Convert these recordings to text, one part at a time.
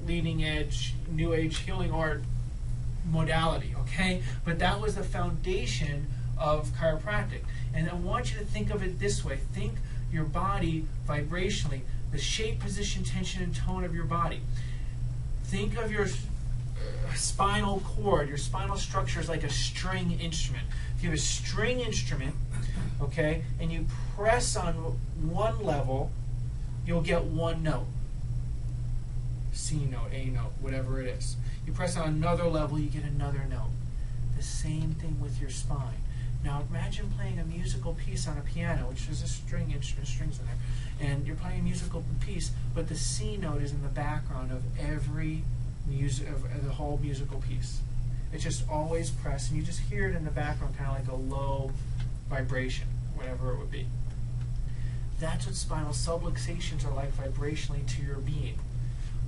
leading edge, new age healing art modality, okay? But that was the foundation of chiropractic. And I want you to think of it this way. Think your body vibrationally, the shape, position, tension, and tone of your body. Think of your spinal cord, your spinal structure is like a string instrument. If you have a string instrument, okay, and you press on one level, you'll get one note. C note, A note, whatever it is. You press on another level, you get another note. The same thing with your spine. Now imagine playing a musical piece on a piano, which is a string instrument, strings in there, and you're playing a musical piece, but the C note is in the background of every music, of the whole musical piece. It's just always pressed, and you just hear it in the background, kind of like a low vibration, whatever it would be. That's what spinal subluxations are like vibrationally to your being.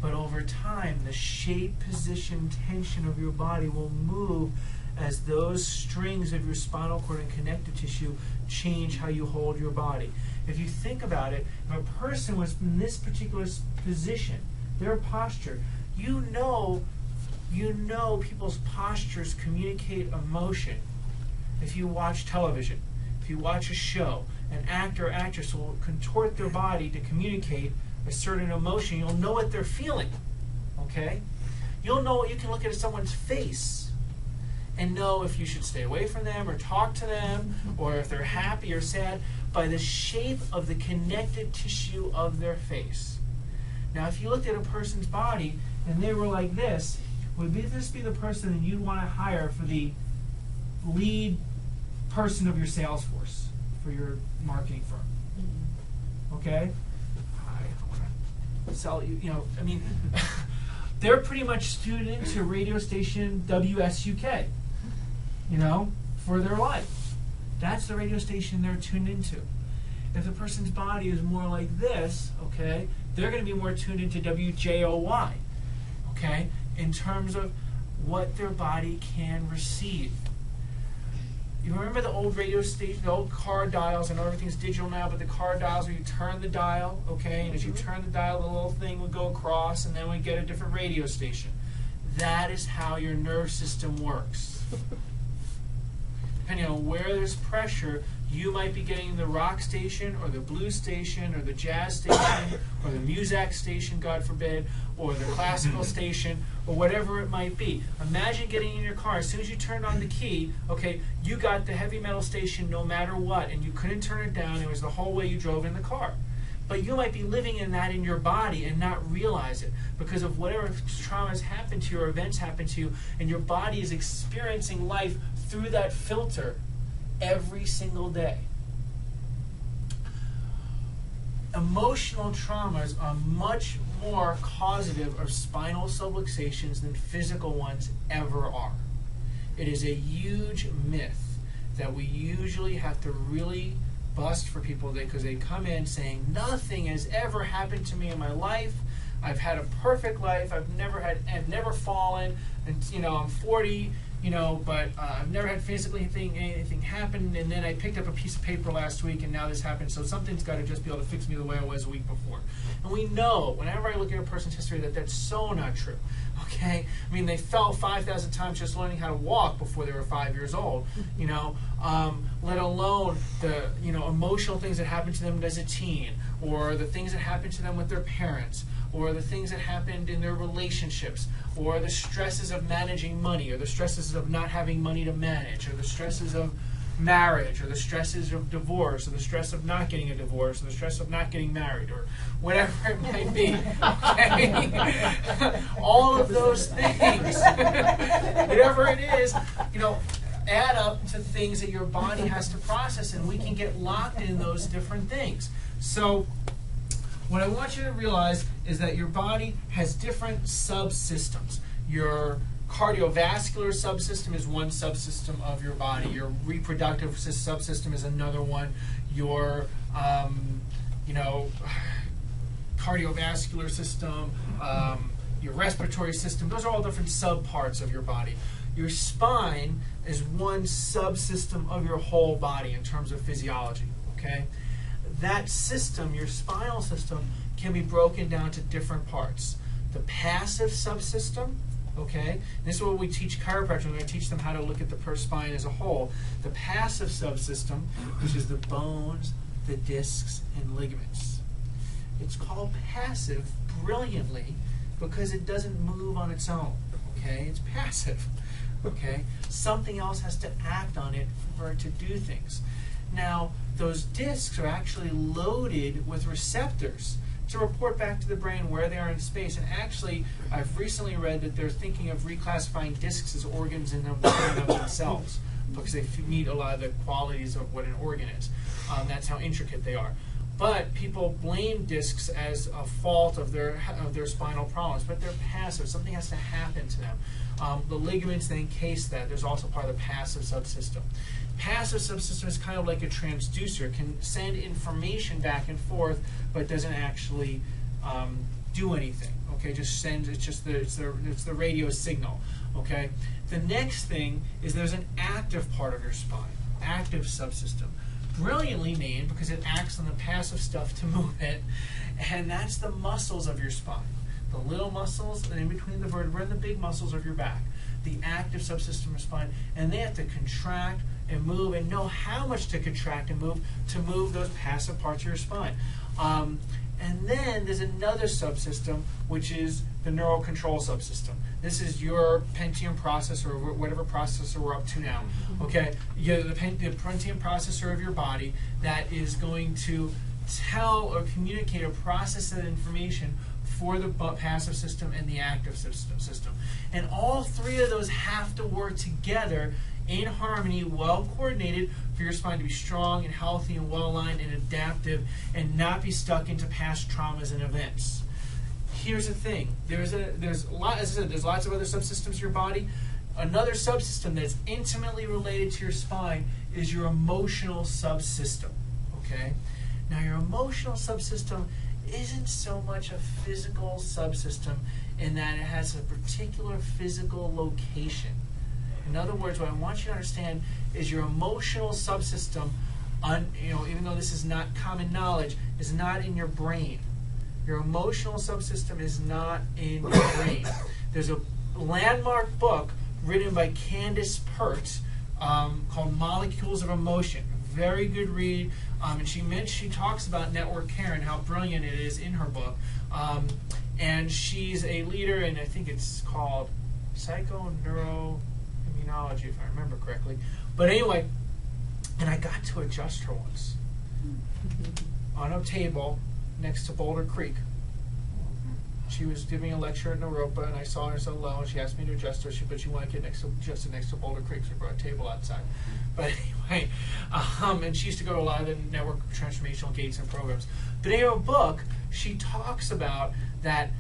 But over time, the shape, position, tension of your body will move as those strings of your spinal cord and connective tissue change how you hold your body. If you think about it, if a person was in this particular position, their posture, you know people's postures communicate emotion. If you watch television, if you watch a show, an actor or actress will contort their body to communicate a certain emotion. You'll know what they're feeling, okay? You'll know, you can look at someone's face and know if you should stay away from them or talk to them, or if they're happy or sad, by the shape of the connective tissue of their face. Now, if you looked at a person's body and they were like this, would this be the person that you'd want to hire for the lead person of your sales force for your marketing firm? Okay? I want to sell you, I mean, they're pretty much tuned into radio station WSUK, for their life. That's the radio station they're tuned into. If the person's body is more like this, okay, they're going to be more tuned into WJOY, okay, in terms of what their body can receive. You remember the old radio station, the old car dials? I know everything's digital now, but the car dials where you turn the dial, okay, and as you turn the dial, the little thing would go across, and then we get a different radio station. That is how your nerve system works. Depending on where there's pressure, you might be getting the rock station or the blues station or the jazz station or the muzak station, God forbid, or the classical station or whatever it might be. Imagine getting in your car. As soon as you turned on the key, okay, you got the heavy metal station no matter what, and you couldn't turn it down. It was the whole way you drove in the car. But you might be living in that in your body and not realize it because of whatever traumas happen to you or events happen to you, and your body is experiencing life through that filter every single day. Emotional traumas are much more causative of spinal subluxations than physical ones ever are. It is a huge myth that we usually have to really bust for people because they come in saying, nothing has ever happened to me in my life. I've had a perfect life. I've never fallen, and I'm 40. But I've never had physically anything happen, and then I picked up a piece of paper last week, and now this happened, so something's got to just be able to fix me the way I was a week before. And we know, whenever I look at a person's history, that that's so not true, okay? I mean, they fell 5,000 times just learning how to walk before they were 5 years old, let alone the, emotional things that happened to them as a teen, or the things that happened to them with their parents, or the things that happened in their relationships, or the stresses of managing money, or the stresses of not having money to manage, or the stresses of marriage, or the stresses of divorce, or the stress of not getting a divorce, or the stress of not getting married, or whatever it might be. Okay? All of those things, whatever it is, add up to things that your body has to process, and we can get locked in those different things. So what I want you to realize is that your body has different subsystems. Your cardiovascular subsystem is one subsystem of your body. Your reproductive subsystem is another one. Your, cardiovascular system, your respiratory system, those are all different subparts of your body. Your spine is one subsystem of your whole body in terms of physiology, okay? That system, your spinal system, can be broken down to different parts. the passive subsystem. Okay, this is what we teach chiropractors. We're going to teach them how to look at the spine as a whole. The passive subsystem, which is the bones, the discs, and ligaments. It's called passive brilliantly because it doesn't move on its own. Okay, it's passive. Okay, something else has to act on it for it to do things. Now, those discs are actually loaded with receptors to report back to the brain where they are in space. And actually, I've recently read that they're thinking of reclassifying discs as organs in themselves because they meet a lot of the qualities of what an organ is. That's how intricate they are. But people blame discs as a fault of their spinal problems, but they're passive. Something has to happen to them. The ligaments, they encase that. There's also part of the passive subsystem. Passive subsystem is kind of like a transducer. It can send information back and forth, but doesn't actually do anything. Okay, just sends. It's the radio signal. Okay. The next thing is there's an active part of your spine, active subsystem. Brilliantly named because it acts on the passive stuff to move it, and that's the muscles of your spine. The little muscles in between the vertebrae and the big muscles of your back. The active subsystem of your spine, and they have to contract and move and know how much to contract and move to move those passive parts of your spine. And then there's another subsystem, which is the neural control subsystem. This is your Pentium processor, or whatever processor we're up to now. Okay, you have the Pentium processor of your body that is going to tell or communicate or process that information for the passive system and the active system. And all three of those have to work together in harmony, well coordinated, for your spine to be strong and healthy and well aligned and adaptive and not be stuck into past traumas and events. Here's the thing. There's a lot, as I said, there's lots of other subsystems in your body. Another subsystem that's intimately related to your spine is your emotional subsystem. Okay? Now your emotional subsystem isn't so much a physical subsystem in that it has a particular physical location. In other words, what I want you to understand is your emotional subsystem, even though this is not common knowledge, is not in your brain. Your emotional subsystem is not in your brain. There's a landmark book written by Candace Pert called Molecules of Emotion. Very good read. And she talks about network care and how brilliant it is in her book. And she's a leader in, I think it's called psychoneuroimmunology, if I remember correctly. But anyway, and I got to adjust her once on a table next to Boulder Creek. She was giving a lecture at Naropa, and I saw her so low, and she asked me to adjust her. But she wanted to get adjusted next to Boulder Creek, so we brought a table outside. But anyway, and she used to go to a lot of the network transformational gates and programs. But in her book, she talks about that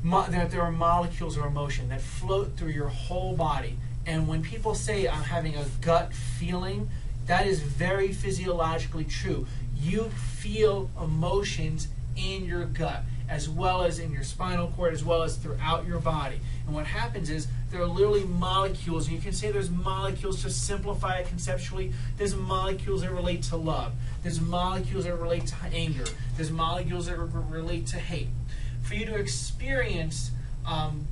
there are molecules of emotion that float through your whole body. And when people say, I'm having a gut feeling, that is very physiologically true. You feel emotions in your gut, as well as in your spinal cord, as well as throughout your body. And what happens is there are literally molecules. You can say there's molecules, to simplify it conceptually. There's molecules that relate to love. There's molecules that relate to anger. There's molecules that relate to hate. For you to experience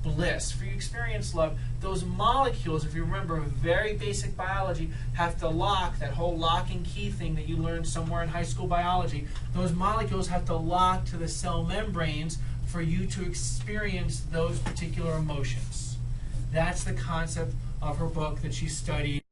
bliss, for you to experience love, those molecules, if you remember very basic biology, have to lock, that whole lock and key thing that you learned somewhere in high school biology. Those molecules have to lock to the cell membranes for you to experience those particular emotions. That's the concept of her book that she studied.